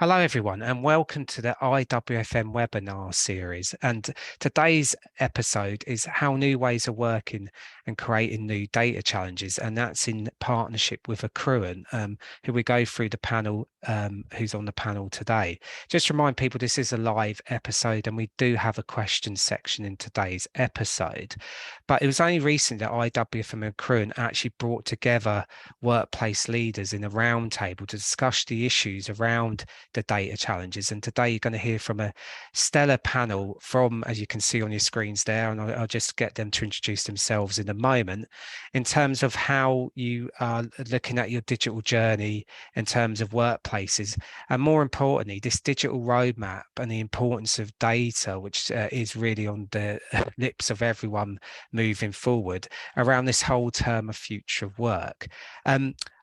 Hello, everyone, and welcome to the IWFM webinar series. And today's episode is how new ways of working and creating new data challenges. And that's in partnership with Accruent, who we go through the panel, who's on the panel today. Just to remind people, this is a live episode and we do have a question section in today's episode. But it was only recent that IWFM and Accruent actually brought together workplace leaders in a roundtable to discuss the issues around the data challenges. And today you're going to hear from a stellar panel from, as you can see on your screens there, and I'll just get them to introduce themselves in a moment, in terms of how you are looking at your digital journey in terms of workplaces, and more importantly, this digital roadmap and the importance of data, which is really on the lips of everyone moving forward around this whole term of future of work.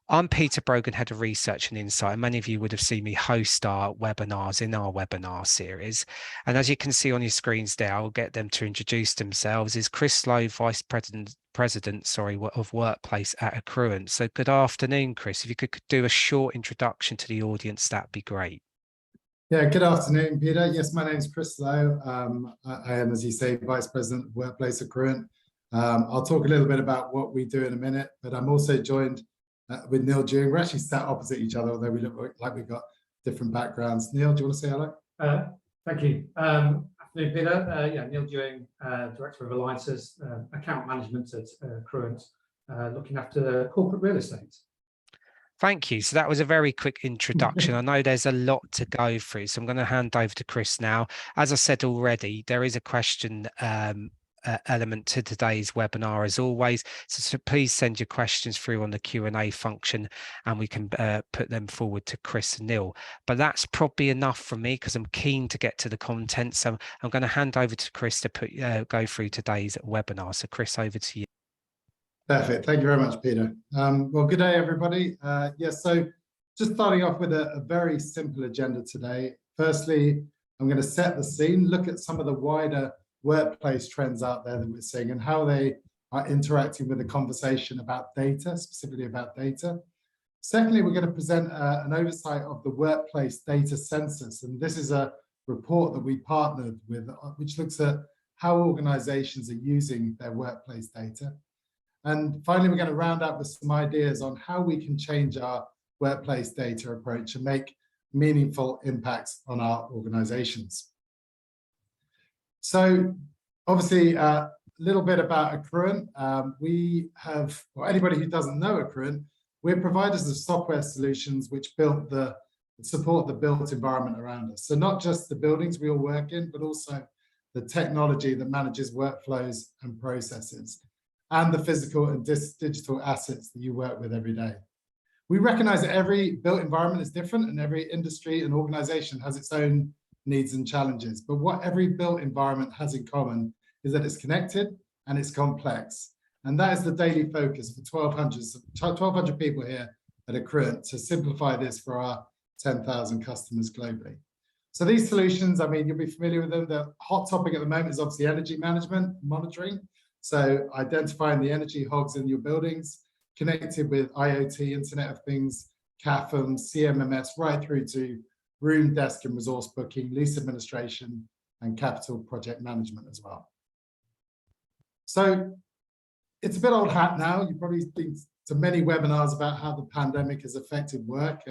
I'm Peter Brogan, Head of Research and Insight, and many of you would have seen me host our webinars in our webinar series. And as you can see on your screens there, I'll get them to introduce themselves, is Chris Lowe, Vice President of Workplace at Accruent. So good afternoon, Chris. If you could do a short introduction to the audience, that'd be great. Yeah, good afternoon, Peter. Yes, my name is Chris Lowe. I am, as you say, Vice President of Workplace at Accruent. I'll talk a little bit about what we do in a minute, but I'm also joined with Neil Dewing. We're actually sat opposite each other, although we look like we've got different backgrounds. Neil, do you want to say hello? Thank you. Afternoon, Peter. Yeah, Neil Dewing, Director of Alliances, Account Management at Accruent, looking after corporate real estate. Thank you. So that was a very quick introduction. I know there's a lot to go through, so I'm going to hand over to Chris now. As I said already, there is a question element to today's webinar as always, so please send your questions through on the Q&A function and we can put them forward to Chris and Neil. But that's probably enough from me because I'm keen to get to the content, so I'm going to hand over to Chris to go through today's webinar. So Chris, over to you. Perfect. Thank you very much, Peter. Well, good day, everybody. Yes, so just starting off with a very simple agenda today. Firstly, I'm going to set the scene, look at some of the wider workplace trends out there that we're seeing and how they are interacting with the conversation about data, specifically about data. Secondly, we're going to present an oversight of the workplace data census, and this is a report that we partnered with, which looks at how organizations are using their workplace data. And finally, we're going to round up with some ideas on how we can change our workplace data approach and make meaningful impacts on our organizations. So obviously, a little bit about Accruent. We have, or anybody who doesn't know Accruent, we're providers of software solutions which support the built environment around us. So not just the buildings we all work in, but also the technology that manages workflows and processes, and the physical and digital assets that you work with every day. We recognize that every built environment is different and every industry and organization has its own needs and challenges. But what every built environment has in common is that it's connected and it's complex. And that is the daily focus for 1,200 people here at Accruent to simplify this for our 10,000 customers globally. So these solutions, I mean, you'll be familiar with them. The hot topic at the moment is obviously energy management, monitoring. So identifying the energy hogs in your buildings, connected with IoT, Internet of Things, CAFM, CMMS, right through to room, desk and resource booking, lease administration, and capital project management as well. So it's a bit old hat now. You've probably been to many webinars about how the pandemic has affected work.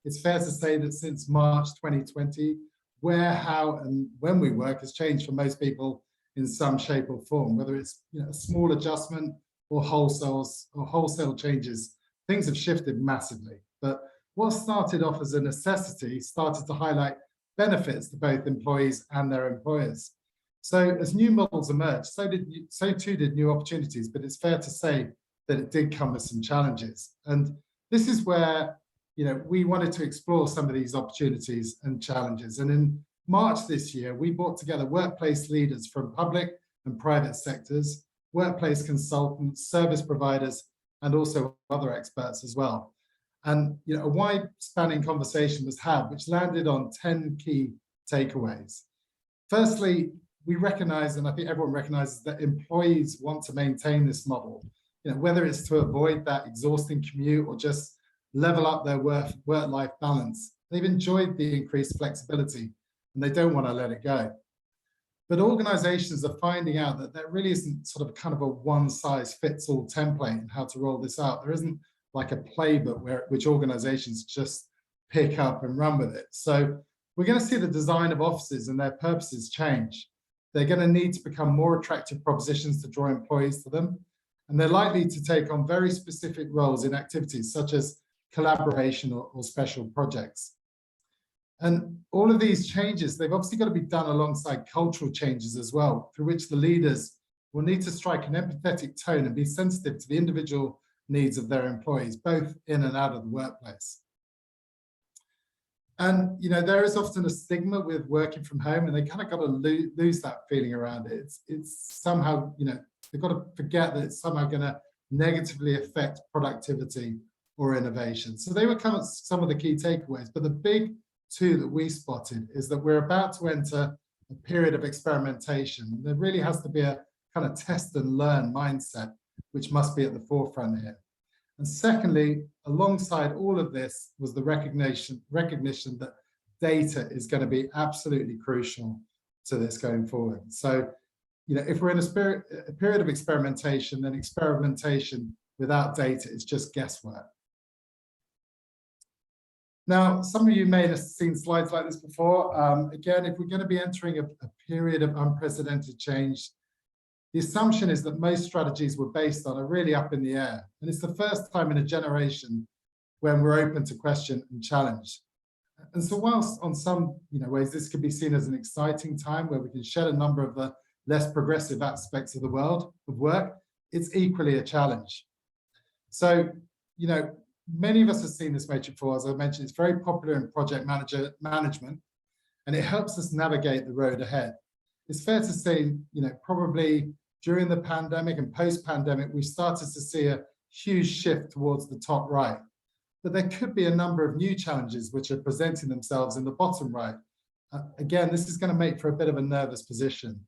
It's fair to say that since March 2020, where, how, and when we work has changed for most people in some shape or form, whether it's a small adjustment or wholesale changes. Things have shifted massively. But what started off as a necessity started to highlight benefits to both employees and their employers. So as new models emerged, so too did new opportunities, but it's fair to say that it did come with some challenges. And this is where we wanted to explore some of these opportunities and challenges. And in March this year, we brought together workplace leaders from public and private sectors, workplace consultants, service providers, and also other experts as well. And a wide-spanning conversation was had, which landed on 10 key takeaways. Firstly, we recognize, and I think everyone recognizes, that employees want to maintain this model, whether it's to avoid that exhausting commute or just level up their work-life balance. they've enjoyed the increased flexibility and they don't want to let it go. But organizations are finding out that there really isn't sort of kind of a one-size-fits-all template in how to roll this out. There isn't like a playbook which organizations just pick up and run with it. So we're going to see the design of offices and their purposes change. They're going to need to become more attractive propositions to draw employees to them. And they're likely to take on very specific roles in activities such as collaboration or special projects. And all of these changes, they've obviously got to be done alongside cultural changes as well, through which the leaders will need to strike an empathetic tone and be sensitive to the individual needs of their employees, both in and out of the workplace. And, you know, there is often a stigma with working from home, and they kind of got to lose that feeling around it. It's somehow, you know, they've got to forget that it's somehow going to negatively affect productivity or innovation. So they were kind of some of the key takeaways, but the big two that we spotted is that we're about to enter a period of experimentation. There really has to be a kind of test and learn mindset, which must be at the forefront here. And secondly, alongside all of this was the recognition that data is going to be absolutely crucial to this going forward. So, you know, if we're in a period of experimentation, then experimentation without data is just guesswork. Now, some of you may have seen slides like this before. Again, if we're going to be entering a period of unprecedented change, the assumption is that most strategies we're based on are really up in the air. And it's the first time in a generation when we're open to question and challenge. And so whilst on some ways this could be seen as an exciting time where we can shed a number of the less progressive aspects of the world of work, it's equally a challenge. So, you know, many of us have seen this matrix before. As I mentioned, it's very popular in project management, and it helps us navigate the road ahead. It's fair to say, you know, probably during the pandemic and post-pandemic, we started to see a huge shift towards the top right. But there could be a number of new challenges which are presenting themselves in the bottom right. Again, this is going to make for a bit of a nervous position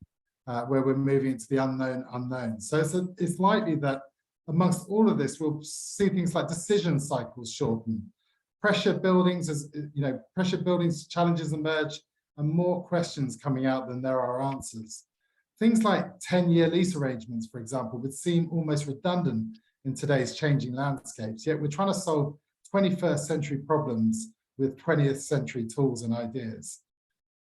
where we're moving into the unknown. So it's likely that amongst all of this, we'll see things like decision cycles shorten, pressure buildings challenges emerge, and more questions coming out than there are answers. Things like 10-year lease arrangements, for example, would seem almost redundant in today's changing landscapes, yet we're trying to solve 21st century problems with 20th century tools and ideas.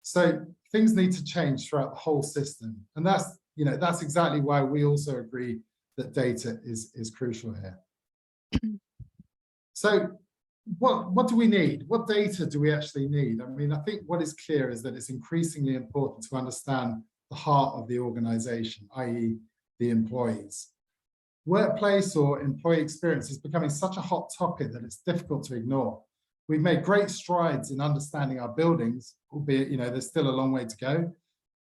So things need to change throughout the whole system. And that's exactly why we also agree that data is crucial here. So what do we need? What data do we actually need? I mean, I think what is clear is that it's increasingly important to understand the heart of the organization, i.e. the employees. Workplace or employee experience is becoming such a hot topic that it's difficult to ignore. We've made great strides in understanding our buildings, albeit, you know, there's still a long way to go,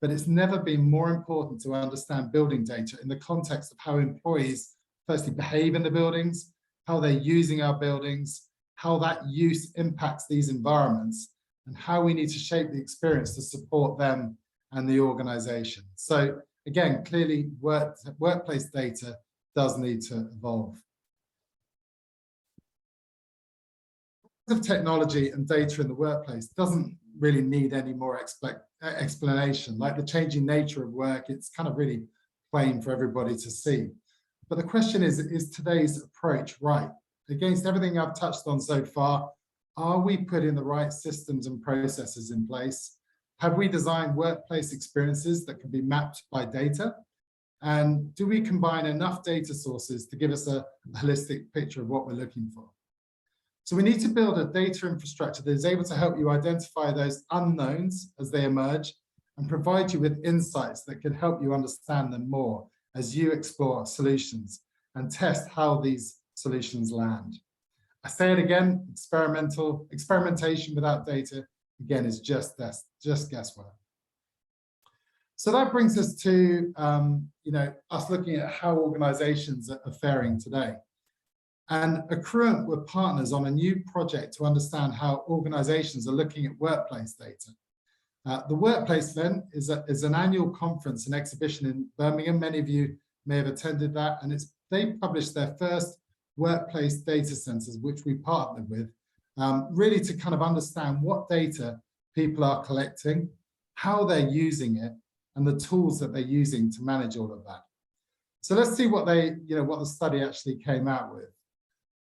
but it's never been more important to understand building data in the context of how employees firstly behave in the buildings, how they're using our buildings, how that use impacts these environments, and how we need to shape the experience to support them and the organization. So again, clearly workplace data does need to evolve. Of technology and data in the workplace doesn't really need any more explanation. Like the changing nature of work, it's kind of really plain for everybody to see. But the question is today's approach right? Against everything I've touched on so far, are we putting the right systems and processes in place? Have we designed workplace experiences that can be mapped by data? And do we combine enough data sources to give us a holistic picture of what we're looking for? So we need to build a data infrastructure that is able to help you identify those unknowns as they emerge and provide you with insights that can help you understand them more as you explore solutions and test how these solutions land. I say it again, experimentation without data, again, is just guesswork. So that brings us to us looking at how organizations are faring today. And Accruent were partners on a new project to understand how organizations are looking at workplace data. The Workplace event is an annual conference and exhibition in Birmingham. Many of you may have attended that, and they published their first workplace data centers, which we partnered with, really to kind of understand what data people are collecting, how they're using it, and the tools that they're using to manage all of that. So let's see what what the study actually came out with.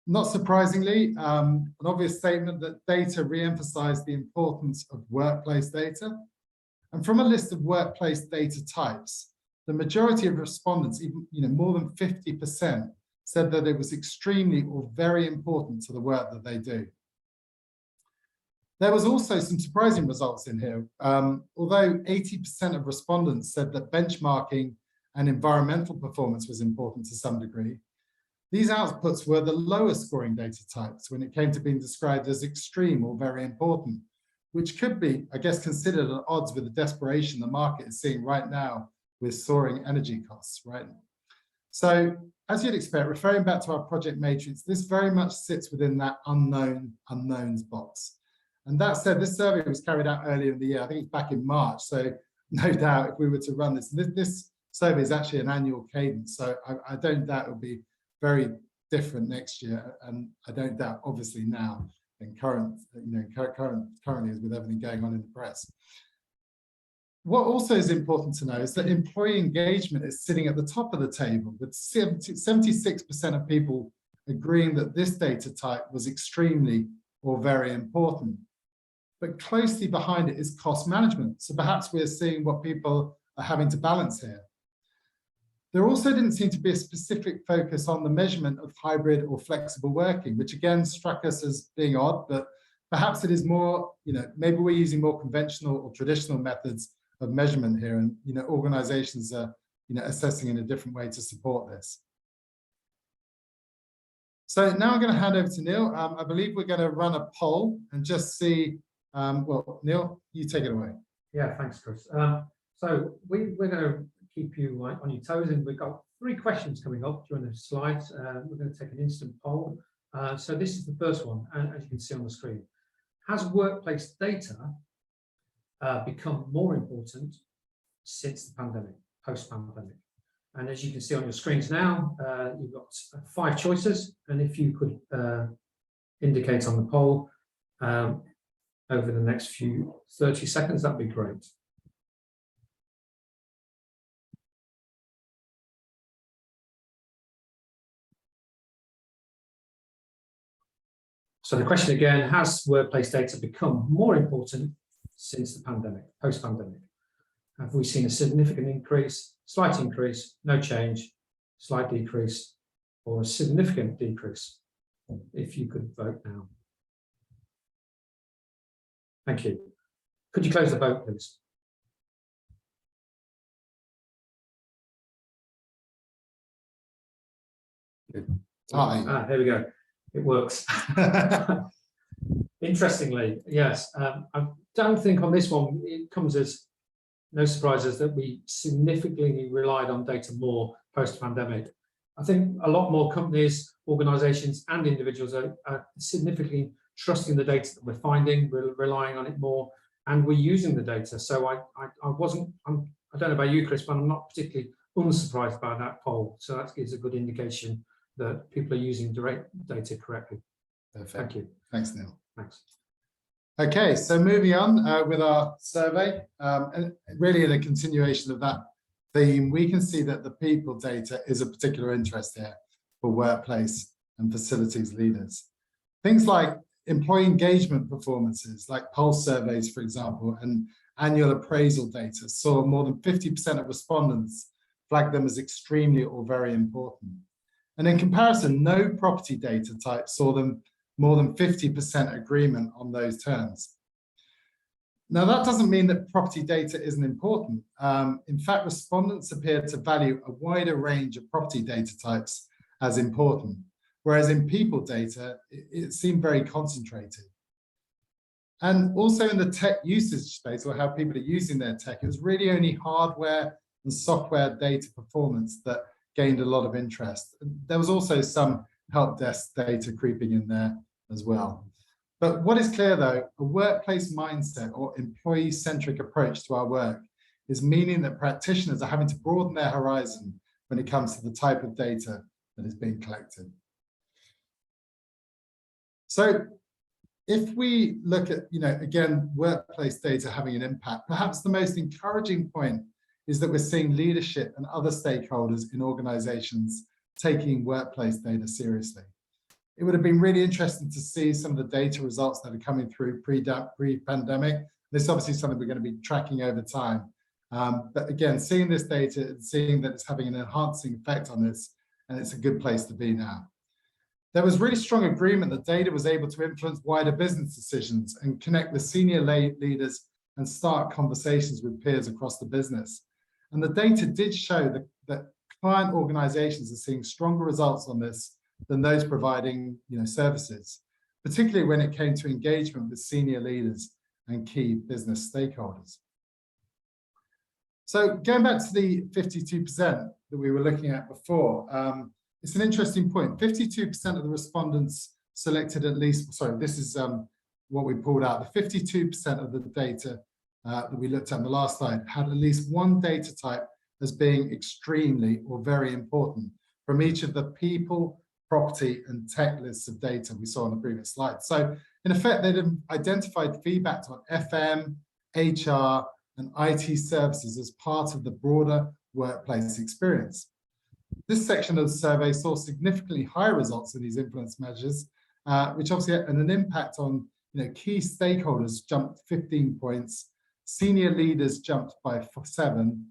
Not surprisingly, an obvious statement that data re-emphasized the importance of workplace data. And from a list of workplace data types, the majority of respondents, even more than 50%, said that it was extremely or very important to the work that they do. There was also some surprising results in here. Although 80% of respondents said that benchmarking and environmental performance was important to some degree, these outputs were the lowest scoring data types when it came to being described as extreme or very important, which could be, I guess, considered at odds with the desperation the market is seeing right now with soaring energy costs, right? So, as you'd expect, referring back to our project matrix, this very much sits within that unknowns box. And that said, this survey was carried out earlier in the year. I think it's back in March. So no doubt if we were to run this survey is actually an annual cadence. So I don't doubt it'll be very different next year. And I don't doubt, obviously, now and currently as with everything going on in the press. What also is important to know is that employee engagement is sitting at the top of the table, with 76% of people agreeing that this data type was extremely or very important. But closely behind it is cost management. So perhaps we're seeing what people are having to balance here. There also didn't seem to be a specific focus on the measurement of hybrid or flexible working, which again struck us as being odd, but perhaps it is more, maybe we're using more conventional or traditional methods of measurement here, and organizations are assessing in a different way to support this. So now I'm going to hand over to Neil. I believe we're going to run a poll and just see, well, Neil, you take it away. Yeah, thanks, Chris. So we're going to keep you on your toes, and we've got 3 questions coming up during the slides. We're going to take an instant poll. So this is the first one, and as you can see on the screen. Has workplace data become more important since the pandemic, post-pandemic? And as you can see on your screens now, you've got 5 choices, and if you could indicate on the poll over the next 30 seconds, that'd be great. So the question again, has workplace data become more important since the pandemic, post-pandemic? Have we seen a significant increase, slight increase, no change, slight decrease, or a significant decrease? If you could vote now. Thank you. Could you close the vote, please? There we go. It works. Interestingly, yes. I don't think on this one it comes as no surprises that we significantly relied on data more post-pandemic. I think a lot more companies, organizations, and individuals are significantly trusting the data that we're finding, we're relying on it more, and we're using the data. So I don't know about you, Chris, but I'm not particularly unsurprised by that poll. So that gives a good indication that people are using direct data correctly. Perfect. Thank you. Thanks, Neil. Thanks. Okay, so moving on with our survey, and really in a continuation of that theme, we can see that the people data is a particular interest here for workplace and facilities leaders. Things like employee engagement performances, like pulse surveys, for example, and annual appraisal data saw more than 50% of respondents flag them as extremely or very important. And in comparison, no property data type saw them more than 50% agreement on those terms. Now, that doesn't mean that property data isn't important. In fact, respondents appear to value a wider range of property data types as important, whereas in people data, it seemed very concentrated. And also in the tech usage space, or how people are using their tech, it was really only hardware and software data performance that gained a lot of interest. There was also some help desk data creeping in there as well. But what is clear though, a workplace mindset or employee-centric approach to our work is meaning that practitioners are having to broaden their horizon when it comes to the type of data that is being collected. So If we look at, again, workplace data having an impact, perhaps the most encouraging point is that we're seeing leadership and other stakeholders in organizations taking workplace data seriously. It would have been really interesting to see some of the data results that are coming through pre-pandemic. This is obviously something we're going to be tracking over time. But again, seeing this data and seeing that it's having an enhancing effect on this, and it's a good place to be now. There was really strong agreement that data was able to influence wider business decisions and connect with senior leaders and start conversations with peers across the business. And the data did show that client organizations are seeing stronger results on this than those providing services, particularly when it came to engagement with senior leaders and key business stakeholders. So going back to the 52% that we were looking at before, it's an interesting point. 52% of the respondents selected at least, sorry, this is what we pulled out. The 52% of the data that we looked at in the last slide had at least one data type as being extremely or very important from each of the people, property, and tech lists of data we saw on the previous slide. So in effect, they'd identified feedback on FM, HR, and IT services as part of the broader workplace experience. This section of the survey saw significantly higher results in these influence measures, which obviously had an impact on key stakeholders jumped 15 points, senior leaders jumped by 7,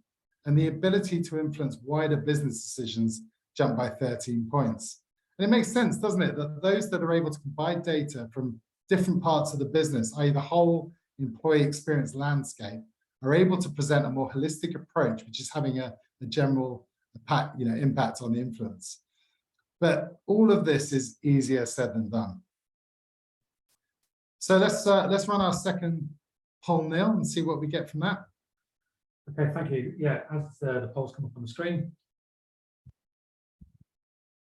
and the ability to influence wider business decisions jumped by 13 points. And it makes sense, doesn't it, that those that are able to combine data from different parts of the business, i.e. the whole employee experience landscape, are able to present a more holistic approach, which is having a general impact on the influence. But all of this is easier said than done. So let's run our second poll, Neil, and see what we get from that. Okay, thank you. Yeah, as the polls come up on the screen.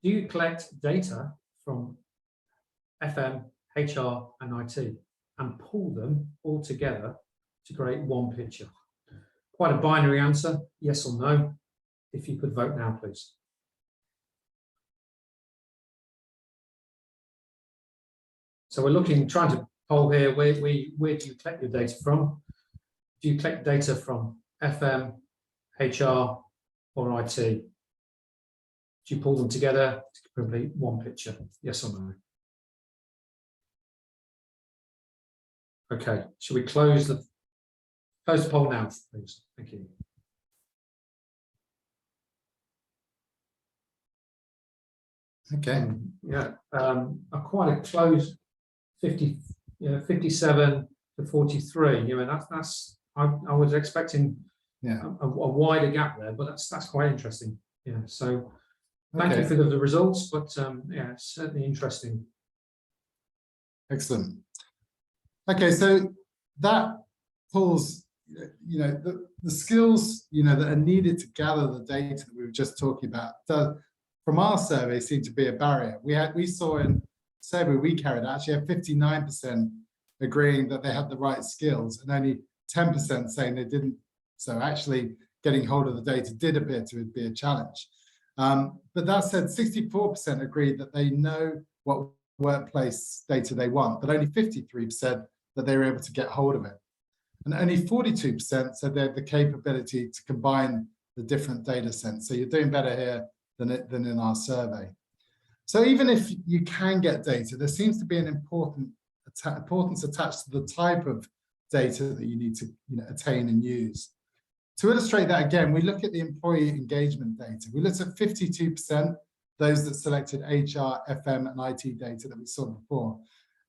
Do you collect data from FM, HR, and IT and pull them all together to create one picture? Quite a binary answer, yes or no. If you could vote now, please. So we're trying to poll here, where do you collect your data from? Do you collect data from FM, HR, or IT? Do you pull them together to complete one picture? Yes or no? Okay, should we close the poll now, please? Thank you. Okay. Quite a close 57 to 43. That's I was expecting a wider gap there, but that's quite interesting. Yeah. So thank you for the results, but it's certainly interesting. Excellent. Okay, so that pulls the skills that are needed to gather the data that we were just talking about from our survey seem to be a barrier. We saw in survey we carried out, actually had 59% agreeing that they had the right skills and only 10% saying they didn't. So actually getting hold of the data did appear to be a challenge. But that said, 64% agreed that they know what workplace data they want, but only 53% that they were able to get hold of it. And only 42% said they had the capability to combine the different data sets. So you're doing better here than in our survey. So even if you can get data, there seems to be an importance attached to the type of data that you need to attain and use. To illustrate that again, we look at the employee engagement data. We looked at 52%, those that selected HR, FM, and IT data that we saw before.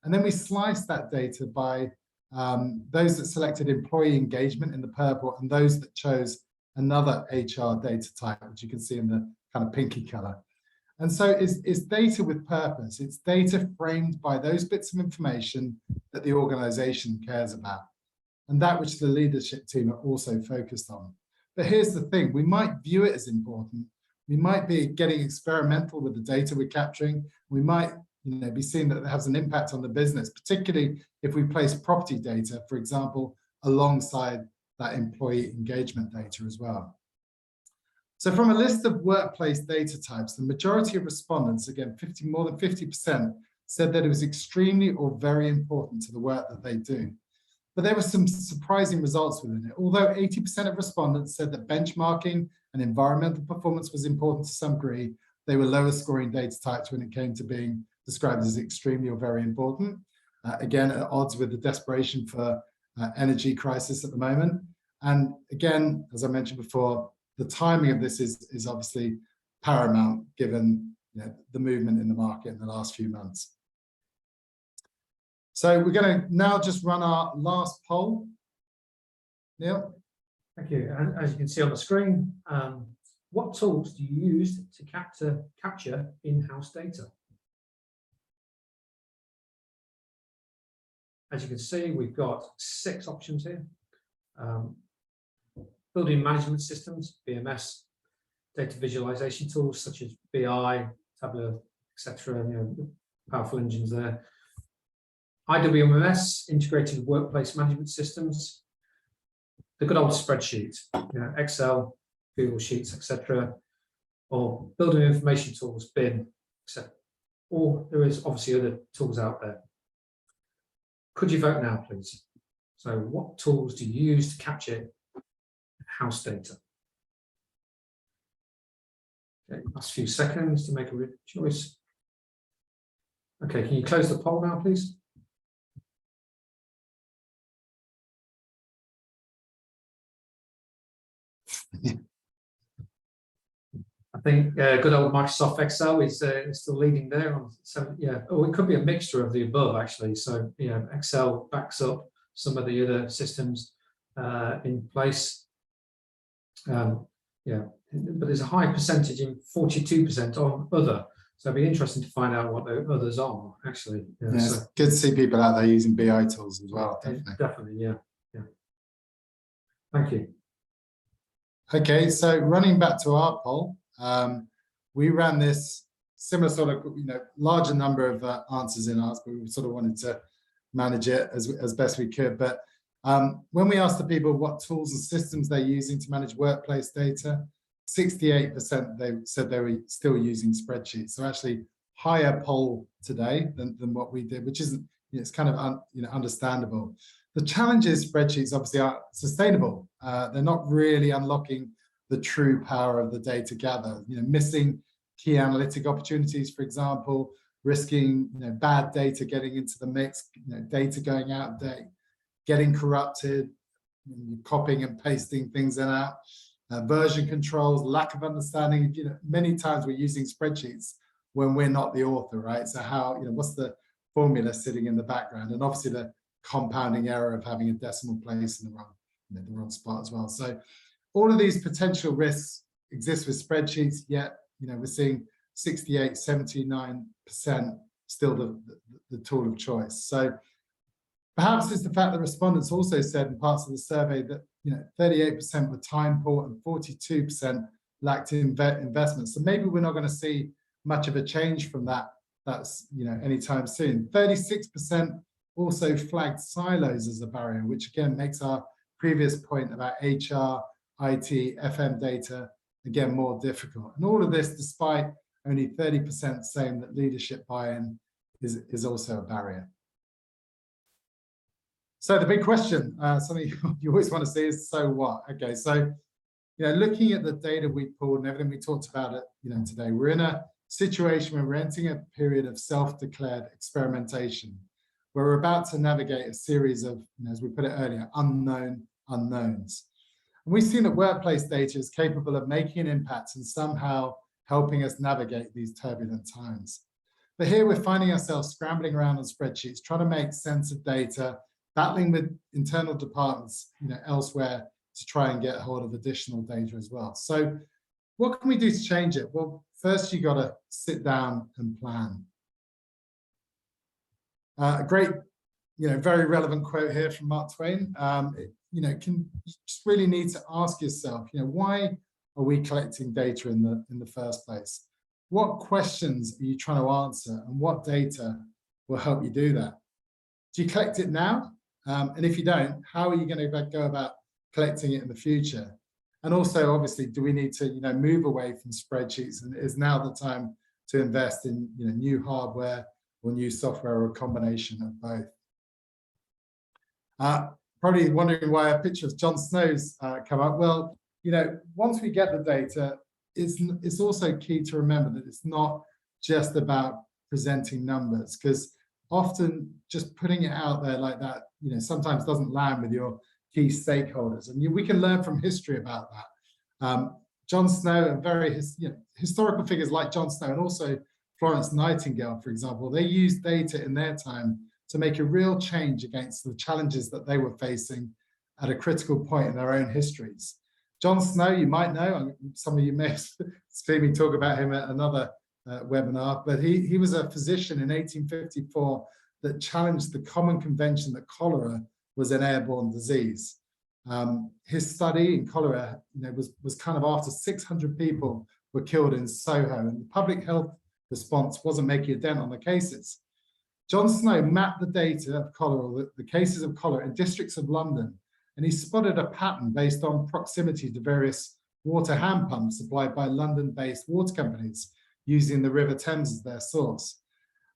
And then we sliced that data by those that selected employee engagement in the purple and those that chose another HR data type, which you can see in the kind of pinky color. And so it's data with purpose. It's data framed by those bits of information that the organization cares about, and that which the leadership team are also focused on. But here's the thing, we might view it as important. We might be getting experimental with the data we're capturing. We might be seeing that it has an impact on the business, particularly if we place property data, for example, alongside that employee engagement data as well. So from a list of workplace data types, the majority of respondents, again, more than 50%, said that it was extremely or very important to the work that they do. But there were some surprising results within it. Although 80% of respondents said that benchmarking and environmental performance was important to some degree, they were lower scoring data types when it came to being described as extremely or very important. Again, at odds with the desperation for energy crisis at the moment. And again, as I mentioned before, the timing of this is obviously paramount given the movement in the market in the last few months. So we're going to now just run our last poll. Neil? Thank you. And as you can see on the screen, what tools do you use to capture in-house data? As you can see, we've got 6 options here. Building management systems, BMS, data visualization tools such as BI, Tableau, etc. Powerful engines there. IWMS, integrated workplace management systems. The good old spreadsheets, Excel, Google Sheets, etc. Or building information tools, BIM, etc. Or there is obviously other tools out there. Could you vote now, please? So what tools do you use to capture house data? Okay, last few seconds to make a choice. Okay, can you close the poll now, please? I think good old Microsoft Excel is still leading there. It could be a mixture of the above, actually. So, Excel backs up some of the other systems in place. But there's a high percentage in 42% on other. So it'd be interesting to find out what the others are, actually. It's good to see people out there using BI tools as well, definitely. Definitely, yeah. Thank you. Okay, so running back to our poll, we ran this similar sort of, larger number of answers in ours, but we sort of wanted to manage it as best we could. But when we asked the people what tools and systems they're using to manage workplace data, 68% they said they were still using spreadsheets. So actually higher poll today than what we did, which isn't, it's kind of understandable. The challenge is spreadsheets obviously aren't sustainable. They're not really unlocking the true power of the data gathered. Missing key analytic opportunities, for example, risking bad data getting into the mix, data going out of date, getting corrupted, copying and pasting things in and out, version controls, lack of understanding. Many times we're using spreadsheets when we're not the author, right? So how, what's the formula sitting in the background, and obviously the compounding error of having a decimal place in the wrong spot as well. So all of these potential risks exist with spreadsheets, yet we're seeing 68, 79% still the tool of choice. So perhaps it's the fact that respondents also said in parts of the survey that 38% were time poor and 42% lacked investment. So maybe we're not going to see much of a change from that's anytime soon. 36% also flagged silos as a barrier, which again makes our previous point about HR, IT, FM data again more difficult. And all of this despite only 30% saying that leadership buy-in is also a barrier. So the big question, something you always want to see is, so what? Okay, so looking at the data we pulled and everything we talked about today, we're in a situation where we're entering a period of self-declared experimentation, where we're about to navigate a series of, as we put it earlier, unknown unknowns. And we've seen that workplace data is capable of making an impact and somehow helping us navigate these turbulent times. But here we're finding ourselves scrambling around on spreadsheets, trying to make sense of data, battling with internal departments elsewhere to try and get hold of additional data as well. So what can we do to change it? Well, first you got to sit down and plan. A great, very relevant quote here from Mark Twain. You just really need to ask yourself, why are we collecting data in the first place? What questions are you trying to answer, and what data will help you do that? Do you collect it now? And if you don't, how are you going to go about collecting it in the future? And also, obviously, do we need to move away from spreadsheets, and is now the time to invest in new hardware or new software, or a combination of both. Probably wondering why a picture of Jon Snow's come up. Well, once we get the data, it's also key to remember that it's not just about presenting numbers, because often just putting it out there like that, sometimes doesn't land with your key stakeholders. And we can learn from history about that. Jon Snow and very historical figures like Jon Snow, and also Florence Nightingale, for example, they used data in their time to make a real change against the challenges that they were facing at a critical point in their own histories. Jon Snow, you might know, some of you may have seen me talk about him at another webinar, but he was a physician in 1854 that challenged the common convention that cholera was an airborne disease. His study in cholera was kind of after 600 people were killed in Soho, and the public health response wasn't making a dent on the cases. Jon Snow mapped the data of cholera, the cases of cholera in districts of London, and he spotted a pattern based on proximity to various water hand pumps supplied by London-based water companies using the River Thames as their source.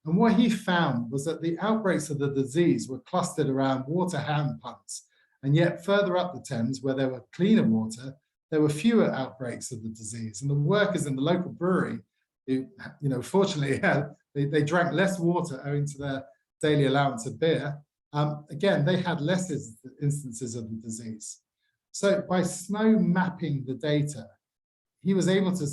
And what he found was that the outbreaks of the disease were clustered around water hand pumps, and yet further up the Thames, where there were cleaner water, there were fewer outbreaks of the disease. And the workers in the local brewery, who, fortunately, they drank less water owing to their daily allowance of beer. Again, they had less instances of the disease. So by Snow mapping the data, he was able to,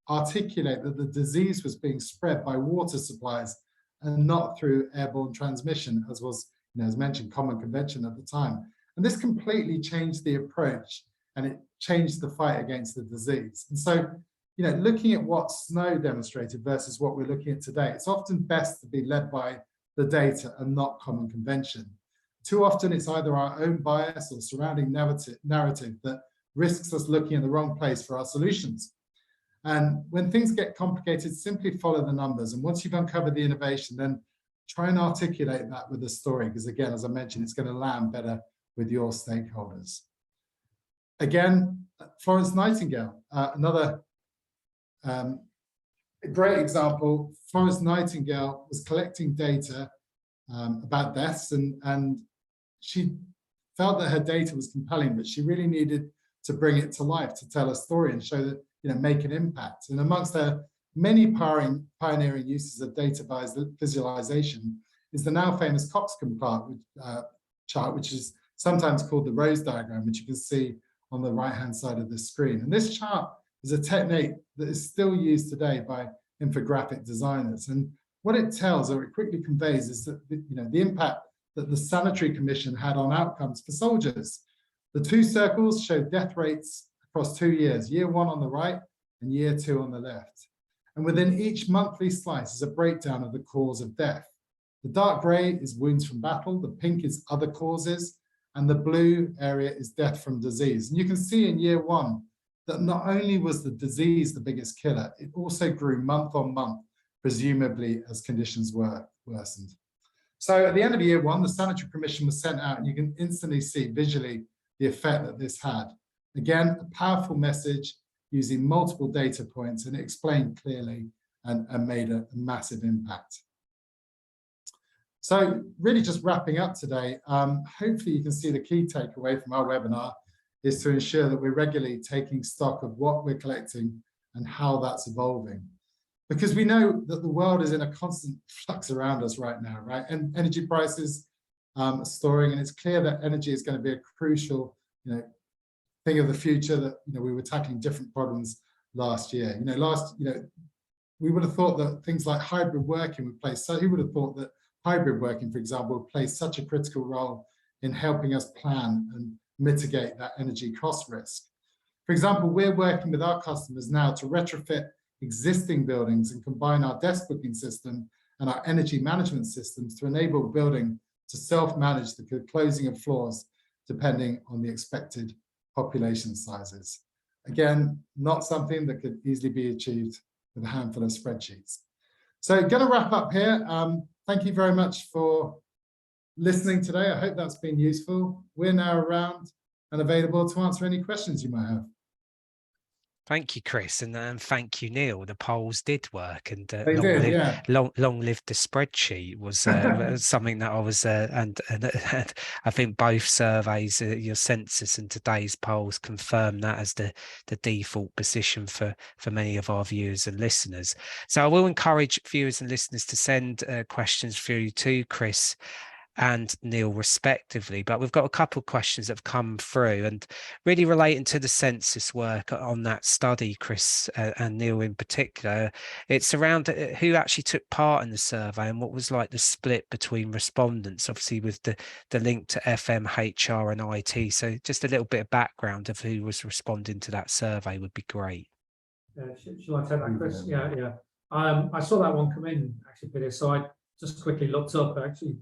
articulate that the disease was being spread by water supplies and not through airborne transmission, as was, as mentioned, common convention at the time. And this completely changed the approach, and it changed the fight against the disease. And so, looking at what Snow demonstrated versus what we're looking at today, it's often best to be led by the data and not common convention. Too often it's either our own bias or surrounding narrative that risks us looking in the wrong place for our solutions. And when things get complicated, simply follow the numbers. And once you've uncovered the innovation, then try and articulate that with a story, because again, as I mentioned, it's going to land better with your stakeholders. Again, Florence Nightingale, another great example. Florence Nightingale was collecting data about deaths, and she felt that her data was compelling, but she really needed to bring it to life, to tell a story and show that, make an impact. And amongst her many pioneering uses of data visualization is the now famous Coxcomb chart, which is sometimes called the rose diagram, which you can see on the right-hand side of the screen. And this chart is a technique that is still used today by infographic designers. And what it tells, or it quickly conveys, is that the impact that the Sanitary Commission had on outcomes for soldiers. The two circles show death rates across 2 years, year one on the right and year two on the left. And within each monthly slice is a breakdown of the cause of death. The dark gray is wounds from battle, the pink is other causes, and the blue area is death from disease. And you can see in year one that not only was the disease the biggest killer, it also grew month on month, presumably as conditions were worsened. So at the end of year one, the Sanitary Commission was sent out, and you can instantly see visually the effect that this had. Again, a powerful message using multiple data points, and it explained clearly and made a massive impact. So really just wrapping up today, hopefully you can see the key takeaway from our webinar is to ensure that we're regularly taking stock of what we're collecting and how that's evolving. Because we know that the world is in a constant flux around us right now, right? And energy prices are soaring, and it's clear that energy is going to be a crucial, thing of the future. That we were tackling different problems last year. We would have thought that things like hybrid working would play. So who would have thought that hybrid working, for example, would play such a critical role in helping us plan and mitigate that energy cost risk? For example, we're working with our customers now to retrofit existing buildings and combine our desk booking system and our energy management systems to enable building to self-manage the closing of floors depending on the expected population sizes. Again, not something that could easily be achieved with a handful of spreadsheets. So going to wrap up here. Thank you very much for listening today. I hope that's been useful. We're now around and available to answer any questions you might have. Thank you, Chris, and thank you, Neil. The polls did work, and They did, yeah. long live the spreadsheet was something that I was, and I think both surveys, your census and today's polls, confirm that as the default position for many of our viewers and listeners. So I will encourage viewers and listeners to send questions through to Chris and Neil respectively, but we've got a couple of questions that have come through and really relating to the census work on that study, Chris and Neil in particular. It's around who actually took part in the survey and what was like the split between respondents, obviously with the link to FM, HR and IT. So just a little bit of background of who was responding to that survey would be great. Shall I take that, Chris? Yeah. I saw that one come in actually, Peter, so I just quickly looked up actually.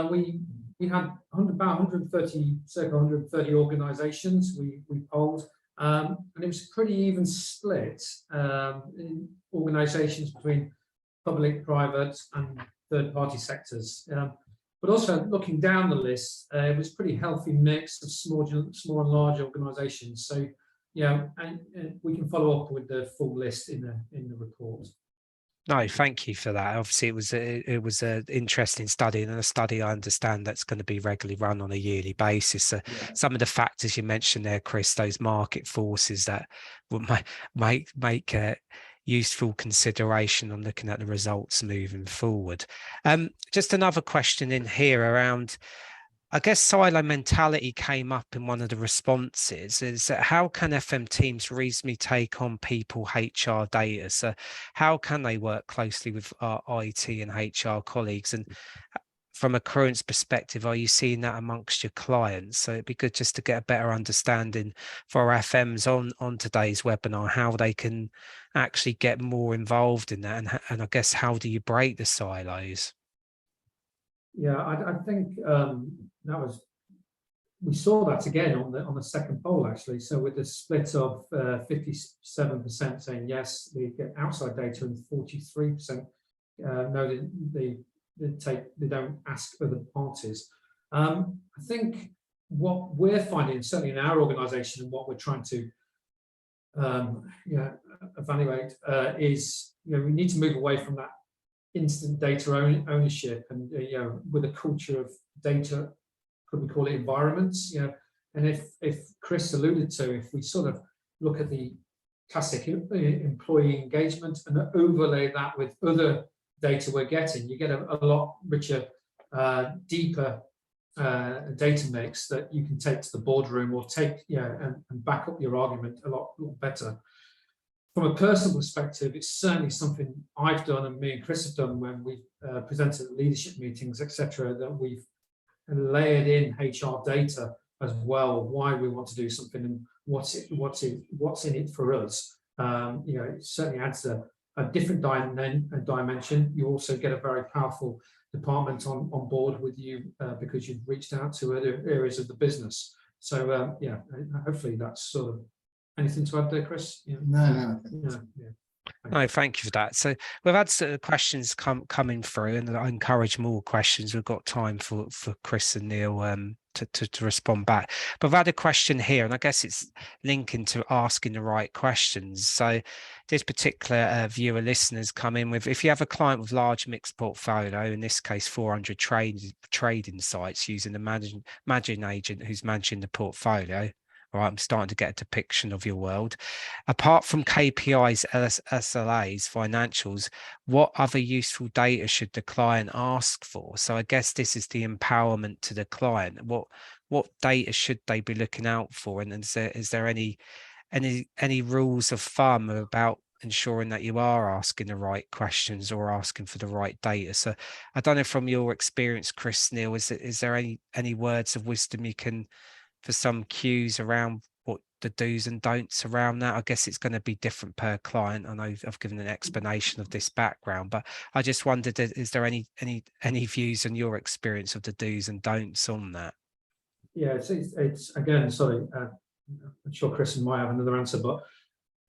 We had about 130, circa 130 organisations we polled, and it was a pretty even split in organisations between public, private, and third-party sectors. But also looking down the list, it was a pretty healthy mix of small and large organisations. So, and we can follow up with the full list in the report. No, thank you for that. Obviously, it was an interesting study, and a study I understand that's going to be regularly run on a yearly basis. Some of the factors you mentioned there, Chris, those market forces that would make useful consideration on looking at the results moving forward. Just another question in here around, I guess silo mentality came up in one of the responses, is that how can FM teams reasonably take on people HR data? So how can they work closely with our IT and HR colleagues? And from a current's perspective, are you seeing that amongst your clients? So it'd be good just to get a better understanding for our FMs on today's webinar, how they can actually get more involved in that. And I guess, how do you break the silos? Yeah, I think we saw that again on the second poll actually. So with the split of 57% saying yes, they get outside data, and 43% no, they don't ask other parties. I think what we're finding, certainly in our organisation, and what we're trying to evaluate is, we need to move away from that instant data ownership, and with a culture of data, could we call it environments? And if Chris alluded to, if we sort of look at the classic employee engagement and overlay that with other data we're getting, you get a lot richer, deeper data mix that you can take to the boardroom or take and back up your argument a lot better. From a personal perspective, it's certainly something I've done, and me and Chris have done when we've presented at leadership meetings, etc., that we've layered in HR data as well, why we want to do something and what's in it for us. It certainly adds a different dimension. You also get a very powerful department on board with you because you've reached out to other areas of the business. So hopefully that's sort of. Anything to add there, Chris? No. No, thank you for that. So we've had questions coming through, and I encourage more questions. We've got time for Chris and Neil to respond back. But I've had a question here, and I guess it's linking to asking the right questions. So this particular viewer listeners come in with, if you have a client with large mixed portfolio, in this case 400 trading sites using the managing agent who's managing the portfolio. All right, I'm starting to get a depiction of your world. Apart from KPIs, SLAs, financials, what other useful data should the client ask for? So I guess this is the empowerment to the client. What data should they be looking out for? And is there any rules of thumb about ensuring that you are asking the right questions or asking for the right data? So I don't know, from your experience, Chris, Neil, is there any words of wisdom you can, for some cues around what the do's and don'ts around that? I guess it's going to be different per client. I know I've given an explanation of this background, but I just wondered, is there any views on your experience of the do's and don'ts on that? Yeah, it's again, sorry, I'm sure Chris might have another answer, but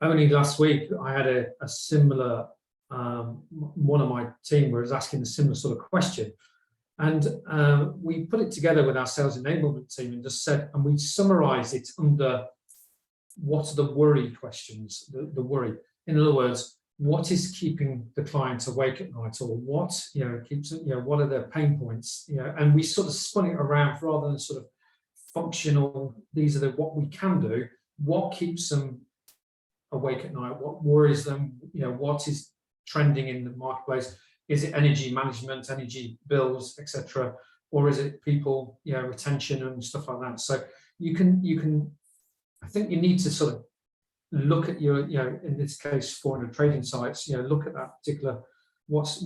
only last week I had a similar, one of my team was asking a similar sort of question. And we put it together with our sales enablement team and just said, and we summarized it under what are the worry questions, the worry. In other words, what is keeping the client awake at night, or what, keeps, what are their pain points, and we sort of spun it around rather than sort of functional, these are what we can do, what keeps them awake at night, what worries them, what is trending in the marketplace. Is it energy management, energy bills, etc., or is it people, retention and stuff like that? So you can, I think you need to sort of look at your, in this case, 400 trading sites, look at that particular, what's,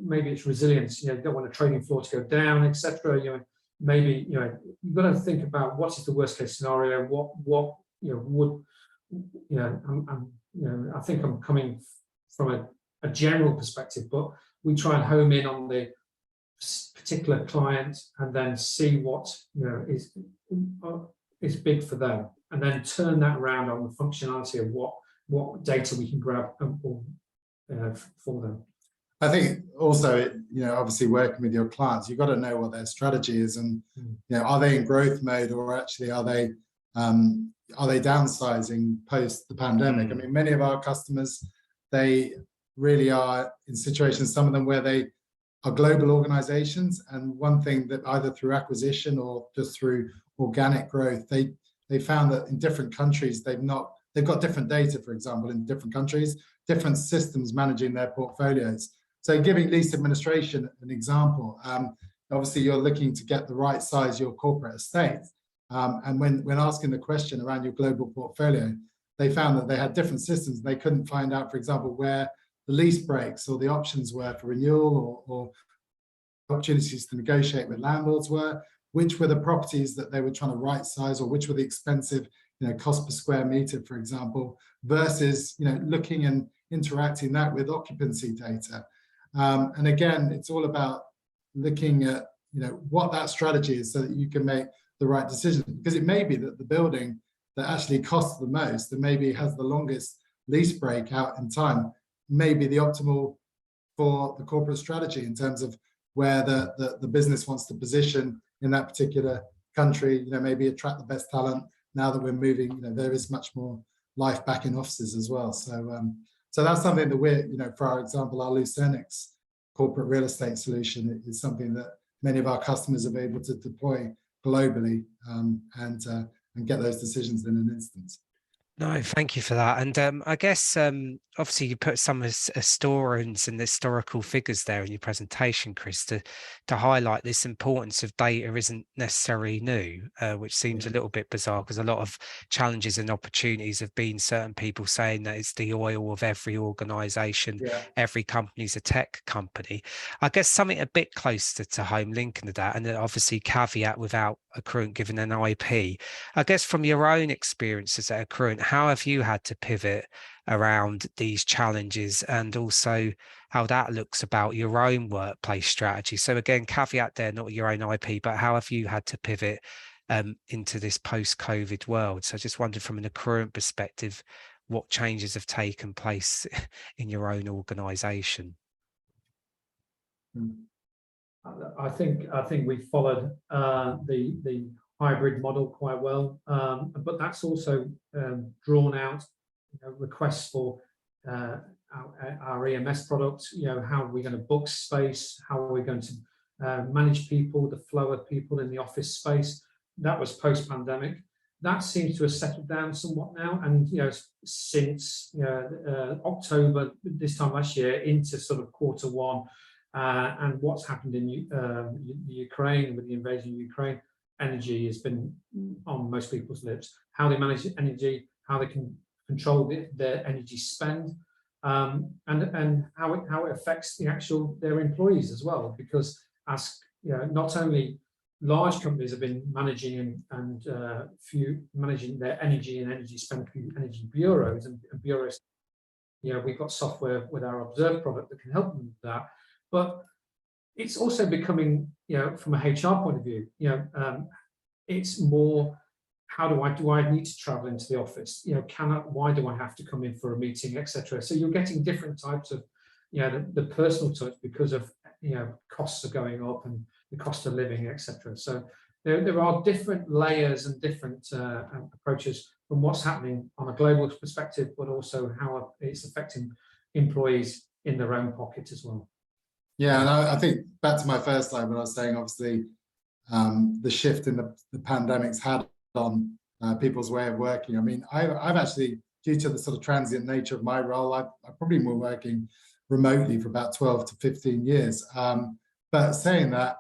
maybe it's resilience, you don't want a trading floor to go down, etc. Maybe, you've got to think about what is the worst case scenario, what would, I think I'm coming from a general perspective, but we try and home in on the particular client and then see what, is big for them, and then turn that around on the functionality of what data we can grab for them. I think also, obviously working with your clients, you've got to know what their strategy is, and are they in growth mode, or actually are they downsizing post the pandemic? I mean, many of our customers, they really are in situations, some of them where they are global organizations, and one thing that either through acquisition or just through organic growth, they found that in different countries they've got different data, for example, in different countries, different systems managing their portfolios. So giving lease administration an example, obviously you're looking to get the right size your corporate estate, and when asking the question around your global portfolio, they found that they had different systems. They couldn't find out, for example, where the lease breaks or the options were for renewal, or opportunities to negotiate with landlords were, which were the properties that they were trying to right size, or which were the expensive, cost per square meter, for example, versus, looking and interacting that with occupancy data. And again, it's all about looking at, what that strategy is, so that you can make the right decision, because it may be that the building that actually costs the most and maybe has the longest lease break out in time may be the optimal for the corporate strategy in terms of where the business wants to position in that particular country, maybe attract the best talent. Now that we're moving, there is much more life back in offices as well. So that's something that we're, for example, our Lucernix corporate real estate solution is something that many of our customers are able to deploy globally, and get those decisions in an instant. No, thank you for that. And I guess obviously you put some historians and historical figures there in your presentation, Chris, to highlight this importance of data isn't necessarily new, which seems a little bit bizarre, because a lot of challenges and opportunities have been certain people saying that it's the oil of every organization, every company's a tech company. I guess something a bit closer to home linking to that, and then obviously caveat without Accruent giving an IP. I guess from your own experiences at Accruent, how have you had to pivot around these challenges, and also how that looks about your own workplace strategy? So again, caveat there, not your own IP, but how have you had to pivot into this post-COVID world? So I just wondered from an Accruent perspective, what changes have taken place in your own organization? I think we followed the hybrid model quite well, but that's also drawn out requests for our EMS products. How are we going to book space? How are we going to manage people, the flow of people in the office space? That was post-pandemic. That seems to have settled down somewhat now, and since October this time last year into sort of Q1, and what's happened in Ukraine with the invasion of Ukraine, energy has been on most people's lips. How they manage energy, how they can control their energy spend, and how it affects their employees as well. Because as not only large companies have been managing and managing their energy and energy spend through energy bureaus and bureaus. We've got software with our Observe product that can help them with that. But it's also becoming, from a HR point of view, it's more, how do I need to travel into the office? Why do I have to come in for a meeting, etc. So you're getting different types of, the personal touch, because of, costs are going up and the cost of living, etc. So there are different layers and different approaches. from what's happening on a global perspective, but also how it's affecting employees in their own pocket as well. Yeah, and I think back to my first slide when I was saying, obviously, the shift in the pandemic's had on people's way of working. I mean, I've actually, due to the sort of transient nature of my role, I've probably been working remotely for about 12 to 15 years. But saying that,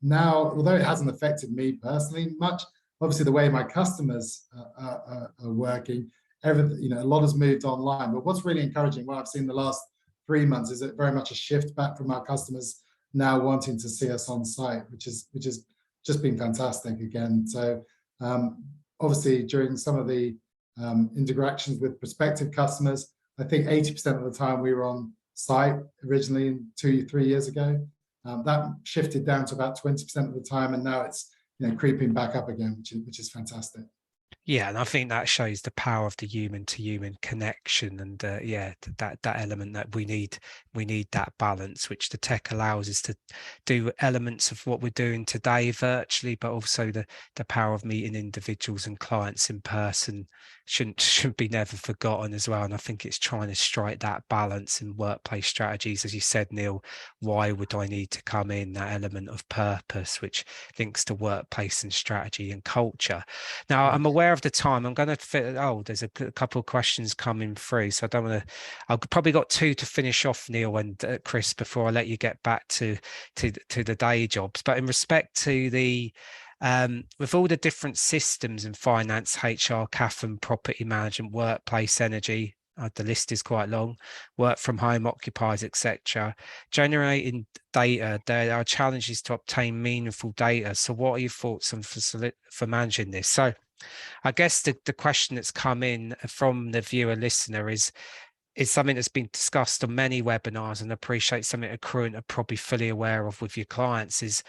now, although it hasn't affected me personally much, obviously the way my customers are working, everything, a lot has moved online. But what's really encouraging, what I've seen the last 3 months, is it very much a shift back from our customers now wanting to see us on site, which is just been fantastic again. So obviously during some of the interactions with prospective customers, I think 80% of the time we were on site originally 2-3 years ago. That shifted down to about 20% of the time, and now it's creeping back up again, which is fantastic. Yeah, and I think that shows the power of the human to human connection, and yeah, that element that we need that balance, which the tech allows us to do elements of what we're doing today virtually, but also the power of meeting individuals and clients in person should be never forgotten as well. And I think it's trying to strike that balance in workplace strategies, as you said, Neil. Why would I need to come in? That element of purpose, which links to workplace and strategy and culture. Now, I'm aware of the time. I'm going to fit. Oh, there's a couple of questions coming through, so I don't want to. I've probably got 2 to finish off, Neil and Chris, before I let you get back to the day jobs. But in respect to the with all the different systems in finance, HR, CAFM, property management, workplace, energy, the list is quite long, work from home, occupiers, etc. Generating data, there are challenges to obtain meaningful data. So what are your thoughts on for managing this? So I guess the question that's come in from the viewer listener is something that's been discussed on many webinars, and I appreciate something Accruent are probably fully aware of with your clients, is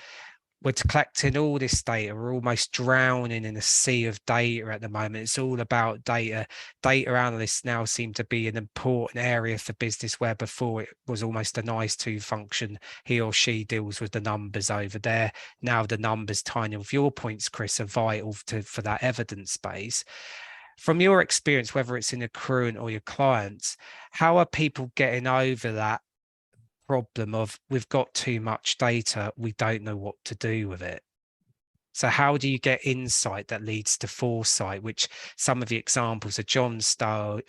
we're collecting all this data. We're almost drowning in a sea of data at the moment. It's all about data. Data analysts now seem to be an important area for business, where before it was almost a nice to function. He or she deals with the numbers over there. Now the numbers, tying with your points, Chris, are vital for that evidence base. From your experience, whether it's in Accruent or your clients, how are people getting over that problem of we've got too much data, we don't know what to do with it? So how do you get insight that leads to foresight, which some of the examples of John Snow,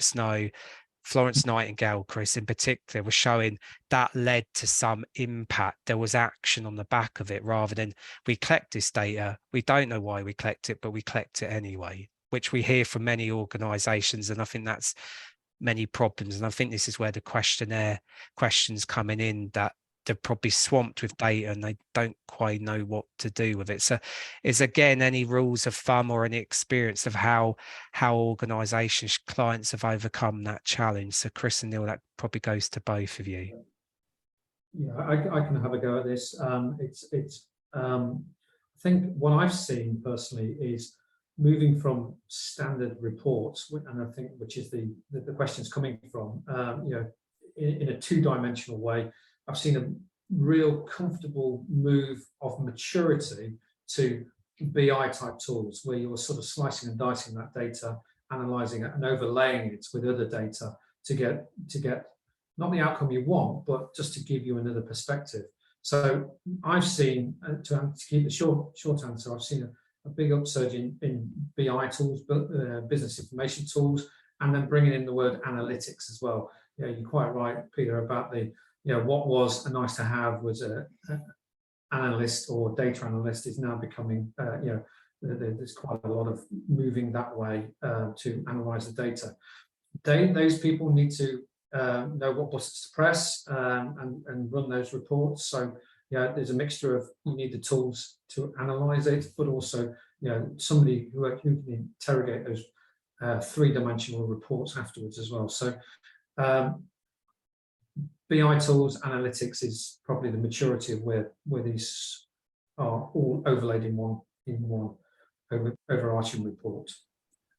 Florence Nightingale, Chris, in particular, were showing that led to some impact. There was action on the back of it, rather than we collect this data, we don't know why we collect it, but we collect it anyway, which we hear from many organizations. And I think that's many problems. And I think this is where the questionnaire questions coming in, that they're probably swamped with data and they don't quite know what to do with it. So is again any rules of thumb or any experience of how organizations, clients have overcome that challenge? So Chris and Neil, that probably goes to both of you. Yeah, I can have a go at this. I think what I've seen personally is moving from standard reports, and I think which is the questions coming from, in a 2-dimensional way. I've seen a real comfortable move of maturity to BI type tools, where you're sort of slicing and dicing that data, analyzing it and overlaying it with other data to get not the outcome you want, but just to give you another perspective. So I've seen, to keep the short answer, I've seen a big upsurge in BI tools, business information tools, and then bringing in the word analytics as well. You're quite right, Peter, about what was a nice to have was an analyst or data analyst is now becoming, there's quite a lot of moving that way to analyze the data. Those people need to know what buttons to press and run those reports. So there's a mixture of, you need the tools to analyze it, but also somebody who can interrogate those 3-dimensional reports afterwards as well. So BI tools, analytics is probably the maturity of where these are all overlaid in one overarching report.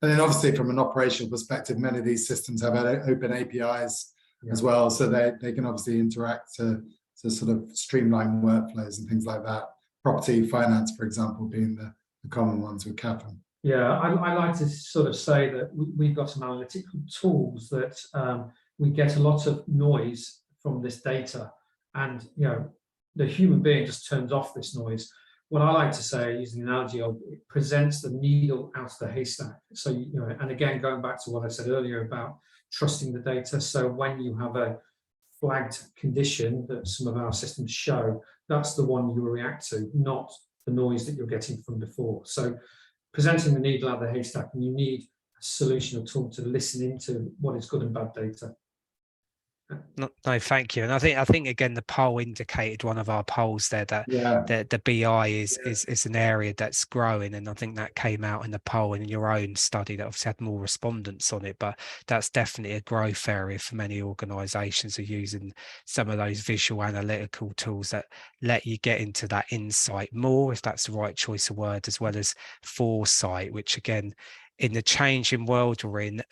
And then obviously from an operational perspective, many of these systems have open APIs as well, so they can obviously interact to sort of streamline workflows and things like that. Property finance, for example, being the common ones with CAFM. Yeah, I like to sort of say that we've got some analytical tools that we get a lot of noise from this data, and the human being just turns off this noise. What I like to say, using the analogy of, it presents the needle out of the haystack. So and again, going back to what I said earlier about trusting the data. So when you have a flagged condition that some of our systems show, that's the one you will react to, not the noise that you're getting from before. So presenting the needle out of the haystack, and you need a solution or tool to listen into what is good and bad data. No, thank you. And I think again the poll indicated, one of our polls there, that the BI is an area that's growing, and I think that came out in the poll in your own study that obviously had more respondents on it. But that's definitely a growth area for many organisations, are using some of those visual analytical tools that let you get into that insight more, if that's the right choice of word, as well as foresight, which again, in the changing world we're in,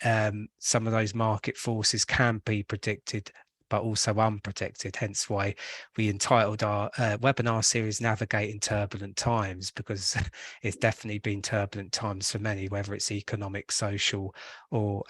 some of those market forces can be predicted, but also unprotected. Hence why we entitled our webinar series Navigating Turbulent Times, because it's definitely been turbulent times for many, whether it's economic, social, or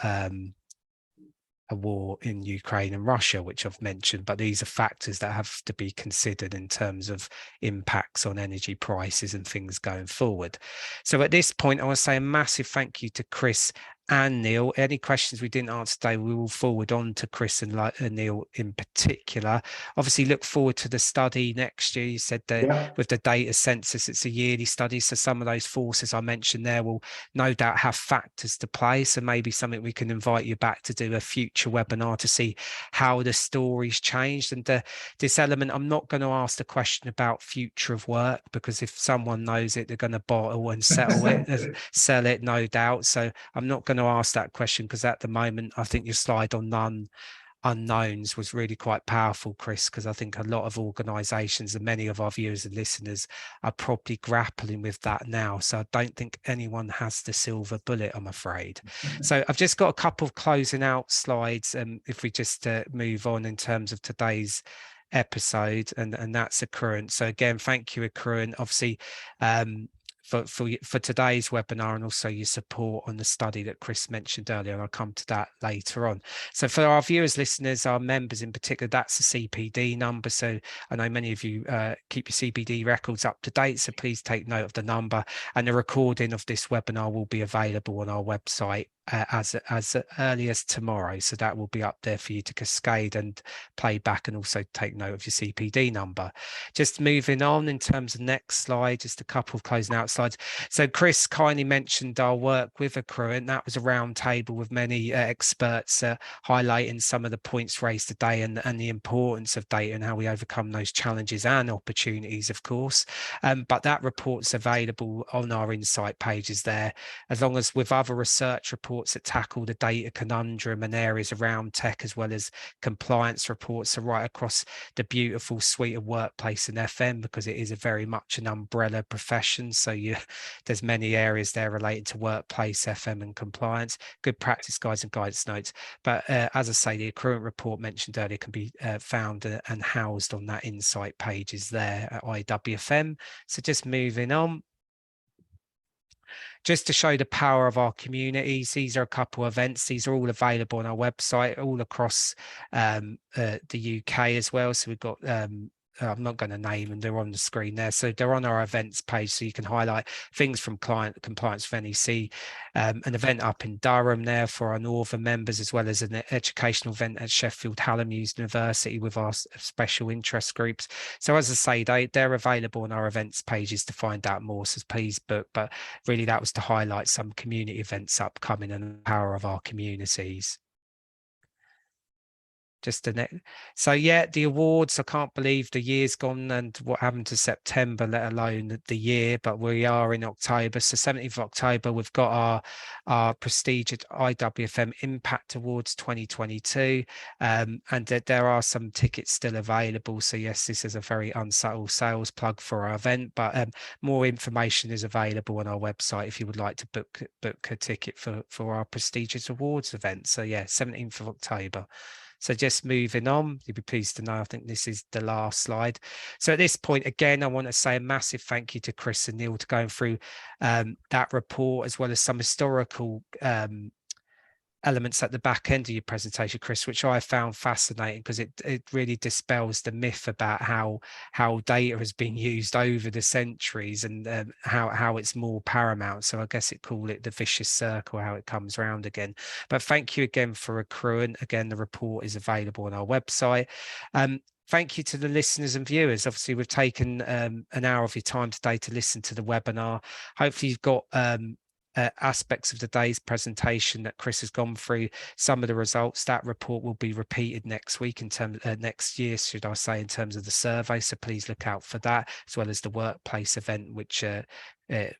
a war in Ukraine and Russia, which I've mentioned. But these are factors that have to be considered in terms of impacts on energy prices and things going forward. So at this point, I want to say a massive thank you to Chris and Neil. Any questions we didn't answer today, we will forward on to Chris and Neil in particular. Obviously, look forward to the study next year. You said that with the data census, it's a yearly study. So some of those forces I mentioned there will no doubt have factors to play. So maybe something we can invite you back to do a future webinar to see how the story's changed. And this element, I'm not going to ask the question about future of work, because if someone knows it, they're going to bottle and settle it, sell it, no doubt. So I'm not going to ask that question, because at the moment, I think your slide on unknowns was really quite powerful, Chris, because I think a lot of organisations and many of our viewers and listeners are probably grappling with that now. So I don't think anyone has the silver bullet, I'm afraid. So I've just got a couple of closing out slides, and if we just move on in terms of today's episode, and that's Accruent. So again, thank you, Accruent. Obviously, for today's webinar, and also your support on the study that Chris mentioned earlier, and I'll come to that later on. So for our viewers, listeners, our members in particular, that's the CPD number. So I know many of you keep your CPD records up to date, so please take note of the number, and the recording of this webinar will be available on our website as early as tomorrow. So that will be up there for you to cascade and play back, and also take note of your CPD number. Just moving on in terms of next slide, just a couple of closing out slides. So Chris kindly mentioned our work with Accruent. That was a round table with many experts highlighting some of the points raised today, and the importance of data and how we overcome those challenges and opportunities, of course. But that report's available on our insight pages there, as long as with other research reports that tackle the data conundrum and areas around tech, as well as compliance reports, are right across the beautiful suite of Workplace and FM, because it is a very much an umbrella profession. So there's many areas there related to Workplace, FM, and compliance. Good practice guides and guidance notes. But as I say, the Accruent report mentioned earlier can be found and housed on that insight pages there at IWFM. So just moving on. Just to show the power of our communities, these are a couple of events. These are all available on our website, all across the UK as well. So we've got I'm not going to name them, they're on the screen there. So they're on our events page, so you can highlight things from client compliance for NEC, an event up in Durham there for our Northern members, as well as an educational event at Sheffield Hallam University with our special interest groups. So as I say, they're available on our events pages to find out more, so please book. But really that was to highlight some community events upcoming and the power of our communities. Just the next. So yeah, the awards, I can't believe the year's gone and what happened to September, let alone the year, but we are in October. So 17th of October, we've got our prestigious IWFM Impact Awards 2022, and there are some tickets still available. So yes, this is a very unsubtle sales plug for our event, but more information is available on our website if you would like to book a ticket for our prestigious awards event. So yeah, 17th of October. So just moving on, you'll be pleased to know, I think this is the last slide. So at this point, again, I want to say a massive thank you to Chris and Neil to going through that report, as well as some historical elements at the back end of your presentation, Chris, which I found fascinating, because it really dispels the myth about how data has been used over the centuries, and how it's more paramount. So I guess it call it the vicious circle, how it comes around again. But thank you again for accruing. Again, the report is available on our website. Thank you to the listeners and viewers. Obviously, we've taken an hour of your time today to listen to the webinar. Hopefully you've got aspects of today's presentation that Chris has gone through, some of the results. That report will be repeated next week, in terms next year, should I say, in terms of the survey. So please look out for that, as well as the workplace event, which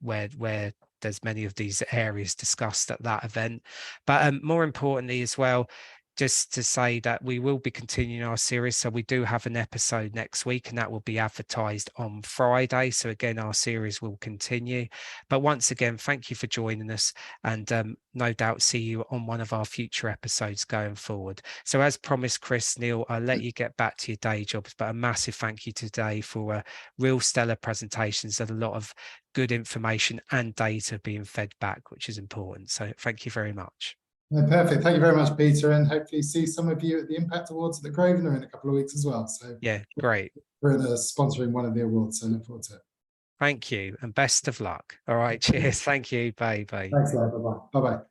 where there's many of these areas discussed at that event. But more importantly as well, just to say that we will be continuing our series. So we do have an episode next week, and that will be advertised on Friday. So again, our series will continue. But once again, thank you for joining us, and no doubt see you on one of our future episodes going forward. So as promised, Chris, Neil, I'll let you get back to your day jobs, but a massive thank you today for real stellar presentations and a lot of good information and data being fed back, which is important. So thank you very much. Perfect. Thank you very much, Peter, and hopefully see some of you at the Impact Awards at the Grosvenor in a couple of weeks as well. So yeah, great. We're sponsoring one of the awards, so look forward to it. Thank you, and best of luck. All right, cheers. Thank you. Bye. Thanks a lot. Bye-bye. Bye-bye.